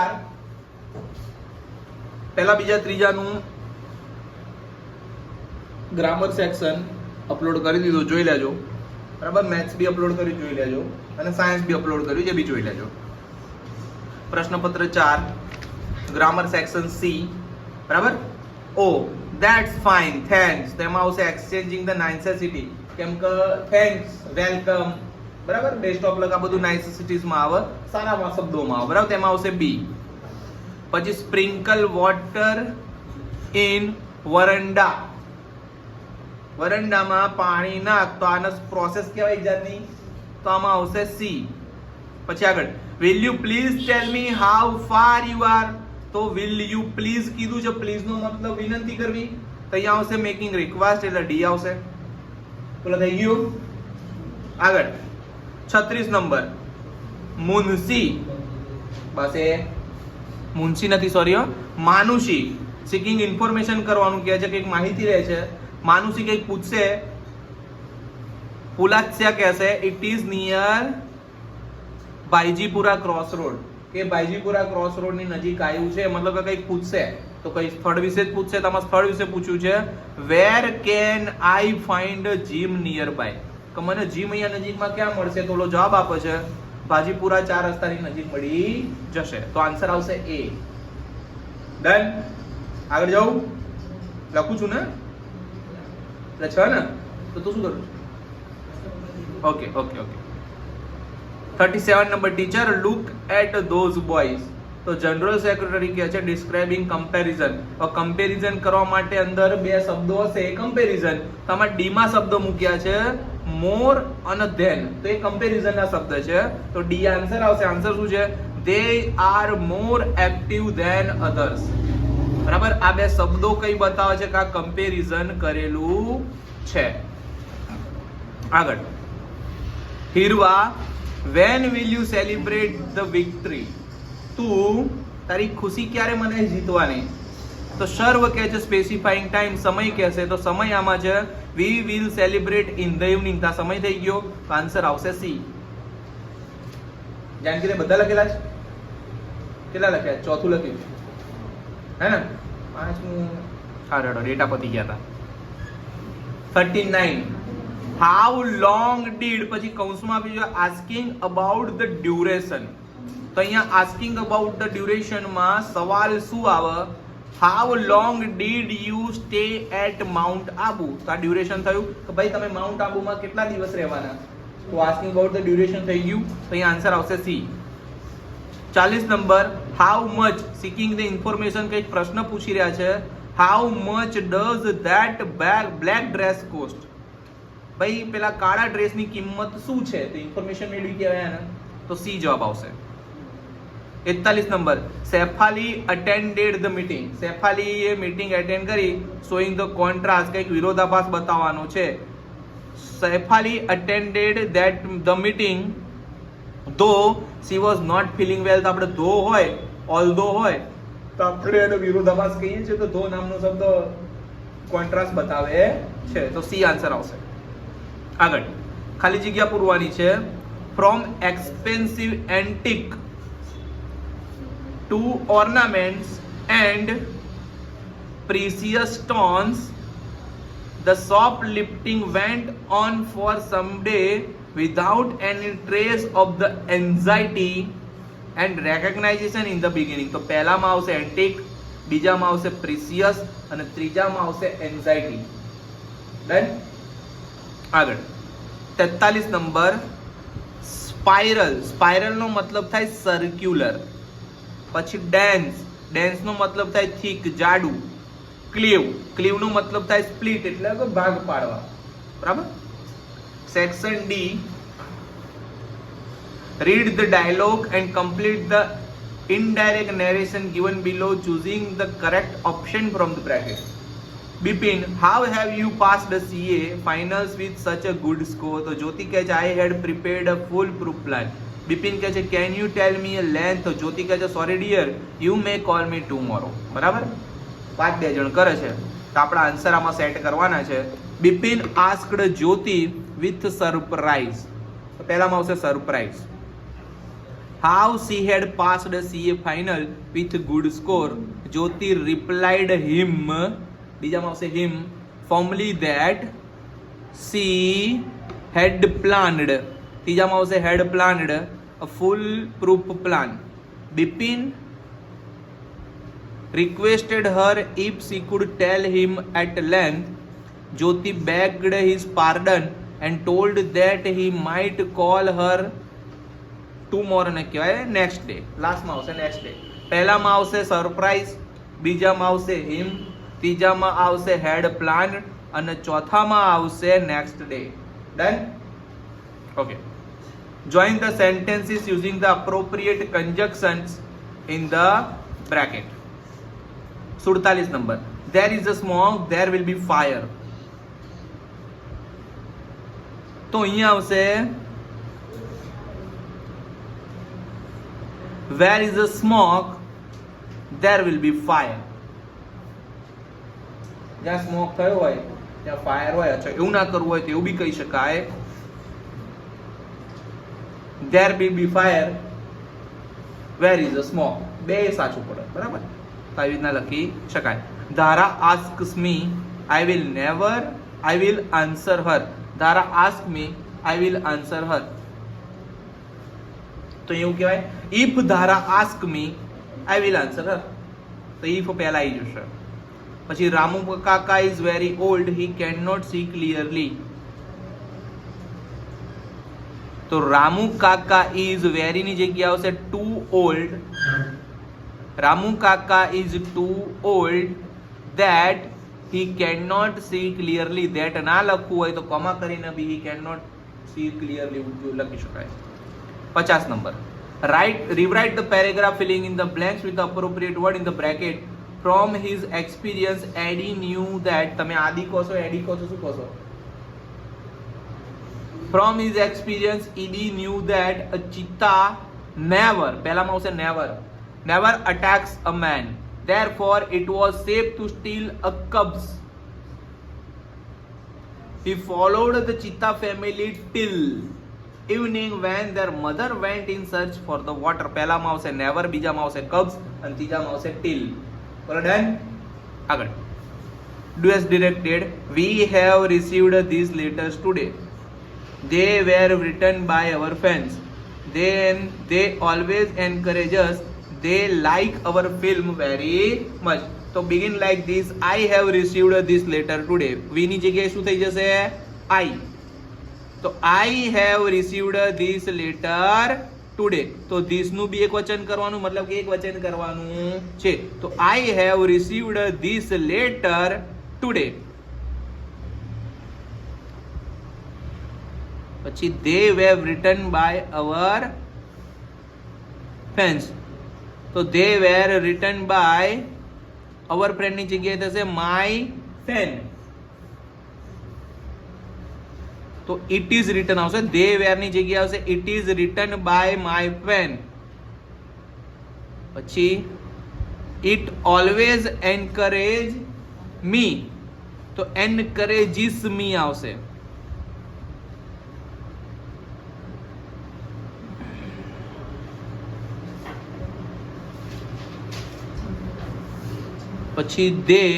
4 પહેલા બીજા ત્રીજાનું grammar section upload કરી દીધું, જોઈ લેજો બરાબર. મેથ્સ બી અપલોડ કરી જોઈ લેજો અને સાયન્સ બી અપલોડ કર્યું, એ બી જોઈ લેજો. પ્રશ્નપત્ર 4 ગ્રામર સેક્શન સી બરાબર. ઓ ધેટ્સ ફાઇન થેન્ક્સ, તેમાં આવશે એક્સચેન્જિંગ ધ નાઇસેસિટી, કેમ કે થેન્ક્સ, વેલકમ બરાબર, બેસ્ટ ઓફ લક આ બધું નાઇસેસિટીઝ માં આવે, સારા શબ્દોમાં આવે બરાબર. તેમાં આવશે બી. પછી સ્પ્રિંકલ વોટર ઇન વરંડા, વરંડામાં પાણી નાખ, તો આને પ્રોસેસ કહેવાય જાતની, તો આમાં આવશે સી. પછી આગળ will you please tell me how far you are, તો વિલ યુ પ્લીઝ કીધું છે, પ્લીઝ નો મતલબ વિનંતી કરવી, તો અહીંયા આવશે મેકિંગ રિક્વેસ્ટ એટલે ડી આવશે. બોલો થઈ ગયું. આગળ 36 નંબર મુનસી, બસ એ મુનસી નથી સોરી માનુષી, સિકિંગ ઇન્ફોર્મેશન કરવાનું કહે છે, કંઈક માહિતી રહે છે. માનુષી કંઈક પૂછશે, પુલાત્સ્યા કહેશે it is near Baijipura cross road, કે બાઈજીપુરા ક્રોસ રોડ ની નજીક આવ્યું છે, મતલબ કે કંઈક પૂછશે તો કઈ સ્થળ વિશે જ પૂછશે. તમારે સ્થળ વિશે પૂછ્યું છે. Where can I find gym nearby, કે મને જીમ અહીંયા નજીકમાં ક્યાં મળશે, તો ઓલો જવાબ આપે છે બાજીપુરા 4 રસ્તાની નજીક મળી જશે, તો આન્સર આવશે એ. ડન. આગળ જાઉં, લખું છું ને એટલે છે ને, તો તું શું કરું? Okay okay okay. 37 number teacher look at those boys, તો જનરલ સેક્રેટરી કહે છે ડિસ્ક્રાઇબિંગ કમ્પેરિઝન, તો કમ્પેરિઝન કરવા માટે અંદર બે શબ્દો હશે, કમ્પેરિઝન, તમે ડી માં શબ્દ મૂક્યા છે મોર અને ધેન, તો એ કમ્પેરિઝન ના શબ્દ છે, તો ડી આન્સર આવશે. આન્સર શું છે? They are more active than others બરાબર. આ બે શબ્દો કઈ બતાવે છે કે આ કમ્પેરિઝન કરેલું છે. આગળ હિરવા when will you celebrate the victory, તું તારી ખુશી ક્યારે મનાય જીતવાની, તો સર્વ કહે છે સ્પેસિફાઈંગ ટાઈમ, સમય કહેશે, તો સમય આમાં છે we will celebrate in the evening, તા સમય થઈ ગયો, તો આન્સર આવશે સી. જાનકી રે બધા લખેલા છે, કેટલા લખ્યા? ચોથું લખ્યું હે ને, પાંચમું હા રેડો ડેટા પતી ગયા હતા. 39 હાઉ લોંગ ડીડ, પછી કૌંસમાં આપી છે આસ્કિંગ અબાઉટ ધ ડ્યુરેશન, તો અહીંયા આસ્કિંગ અબાઉટ ધ ડ્યુરેશન માં સવાલ શું આવે? How long did you stay at Mount Abu, તો આ ડ્યુરેશન થયું કે ભાઈ તમે માઉન્ટ આબુમાં કેટલા દિવસ રહેવાના, તો આસ્કિંગ અબાઉટ ધ ડ્યુરેશન થઈ ગયું, તો અહીંયા આન્સર આવશે C. 40 number how much, seeking the information, કંઈક પ્રશ્ન પૂછી રહ્યા છે. How much does that black dress cost, ભાઈ પેલા કાળા ડ્રેસની કિંમત શું છે, તો ઇન્ફોર્મેશન મેળવી કહેવાય ને, તો સી જવાબ આવશે. 41 number Shefali attended the meeting, સેફાલીએ મીટિંગ એટેન્ડ કરી, શોઈંગ ધ કોન્ટ્રાસ્ટ, કંઈક વિરોધાભાસ બતાવવાનો છે. Shefali attended that the meeting though she was not feeling well, તો આપણે ધો હોય ઓલ્ધો હોય તો આપણે એનો વિરોધાભાસ કહીએ છીએ, તો ધો નામનો શબ્દ કોન્ટ્રાસ્ટ બતાવે છે, તો સી આન્સર આવશે. આગળ ખાલી જગ્યા પૂરવાની છે. From expensive antique to ornaments and precious stones the shoplifting went on for some day without any trace of the anxiety and recognition in the beginning, તો પહેલામાં આવશે એન્ટિક, બીજામાં આવશે પ્રીસિયસ અને ત્રીજામાં આવશે એન્ઝાઇટી. ડન. આગળ 43 નંબર સ્પાઇરલ, સ્પાઇરલ નો મતલબ થાય સર્ક્યુલર. પછી ડેન્સ, ડેન્સ નો મતલબ થાય થીક જાડું. ક્લીવ, ક્લીવ નો મતલબ થાય સ્પ્લિટ એટલે કે ભાગ પાડવા બરાબર. Section D read the dialogue and complete the indirect narration given below choosing the correct option from the bracket. Bipin, how have you passed the CA finals with such a good score? તો જ્યોતિ કહે છે I had prepared a full proof plan. Bipin કહે છે can you tell me a length? તો જ્યોતિ કહે છે sorry dear, you may call me tomorrow. બરાબર, વાત બે જણ કરે છે તો આપણા આન્સર આમાં સેટ કરવાના છે. Bipin asked Jyoti with surprise, તો પહેલામાં આવશે surprise. how she had passed CA final with good score. Jyoti replied him, બીજામાં આવશે him, firmly that she had planned, ત્રીજામાં આવશે had planned a full proof plan. Bipin requested her if she could tell him at length. Jyoti begged his pardon and told that he might call her tomorrow ને કહેવાય next day. લાસ્ટમાં આવશે next day. પહેલામાં આવશે surprise, બીજામાં આવશે હિમ, ત્રીજામાં આવશે હેડ plan અને ચોથામાં આવશે next day. Done? Okay. Join the sentences using the appropriate કન્જક્શન્સ in the bracket. 47 number. There is a smoke, there will be fire. તો અહીંયા આવશે where is the smoke, there will be fire. જ્યાં smoke થયો હોય ત્યાં fire હોય. અચ્છા, એવું ના કરવું હોય તો એવું બી કહી શકાય there will be fire, where is the smoke. બે સાચું પડે, બરાબર? તો આવી રીતના લખી શકાય. ધારા asks me, I will answer her. ધારા ask me, I will answer her. તો એવું કહેવાય if ધારા ask me, I will answer her. તો if પહેલા આવી જશે. પછી રામુ કાકા is very old, he cannot see clearly. તો રામુ કાકા is very ની જગ્યા આવશે too old. રામુ કાકા is too old that he cannot see clearly. that ના લખવું હોય તો કોમા કરીને બી he cannot see clearly લખી શકાય. 50 number. Rewrite the paragraph filling in the blanks with the appropriate word in the bracket. From his experience, Eddie knew that. તમે આદિ કહો છો, એડી કહો છો, શું કહો છો? From his experience, Eddie knew that a cheetah never, પહેલામાં આવશે never attacks a man. Therefore, it was safe to steal a cubs. He followed the cheetah family till evening when their mother went in search for the water. પહેલામાં આવશે never, બીજામાં આવશે cubs અને ત્રીજામાં આવશે till. બરાબર? Done? આગળ. Do as directed. We have received these letters today. They were written by our fans. They always encourage us. They like our film very much. So begin like this. I have received this letter today. We ની જગ્યાએ શું થઈ જશે? I. તો I have received this letter today. તો this નું બી એક વચન કરવાનું, મતલબ કે એક વચન કરવાનું છે. તો I have received this letter today. પછી they were written by our fans. તો they were written by our friend ની જગ્યાએ થશે my fan. તો it is written આવશે. they were ની જગ્યાએ આવશે it is written by my fan. પછી it always encourage me. તો encourages me આવશે. પછી they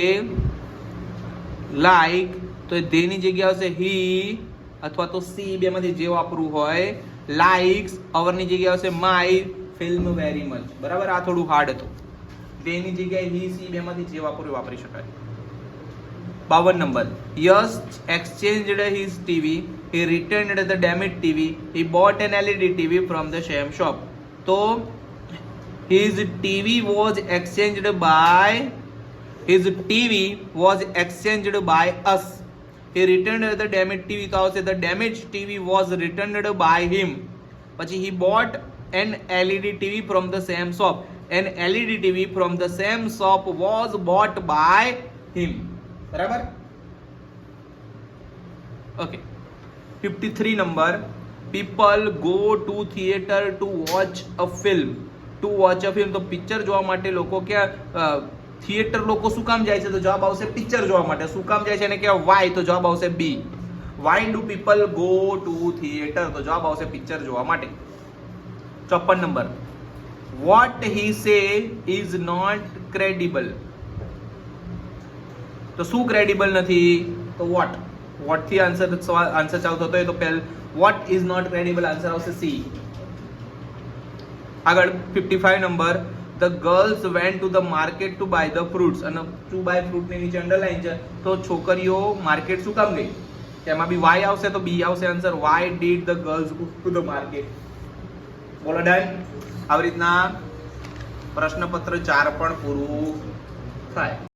like, તો they ની જગ્યા આવશે he અથવા તો she, બેમાંથી જે વાપરવું હોય. likes, our ની જગ્યા આવશે my film very much. બરાબર? આ થોડું હાર્ડ હતું. they ની જગ્યાએ he, she, બેમાંથી જે વાપરવું વાપરી શકાય. 52 number. Yash exchanged his TV. He returned the damaged TV. He bought an LED TV from the same shop. તો his TV was exchanged by us. He returned the damaged TV. તો આવશે the damaged TV was returned by him. પછી he bought an LED TV from the same shop. An LED TV from the same shop was bought by him. બરાબર? Okay. 53 number. People go to theater to watch a film. To watch a film. તો picture જોવા માટે લોકો ક્યાં theatre લોકો શું કામ જાય છે? તો જવાબ આવશે પિક્ચર જોવા માટે. શું કામ જાય છે એને કહેવાય વાય. તો જવાબ આવશે B. Why do people go to theatre? તો જવાબ આવશે પિક્ચર જોવા માટે. 54 number. what he say is not credible. તો શું ક્રેડિબલ નથી? તો વોટ થી આન્સર ચાલતો હતો તો પહેલ what is not credible, answer આવશે સી. આગળ 55 number, the girls went to the market to buy the fruits. અને ટુ બાય ફ્રૂટ ની નીચે અંડરલાઈન છે, તો છોકરીઓ માર્કેટ શું કામ ગઈ? તેમાં બી વાય આવશે તો બી આવશે answer. Why did the girls go to the market. બોલો ડન. આવી રીતના પ્રશ્નપત્ર 4 પણ પૂરું થાય.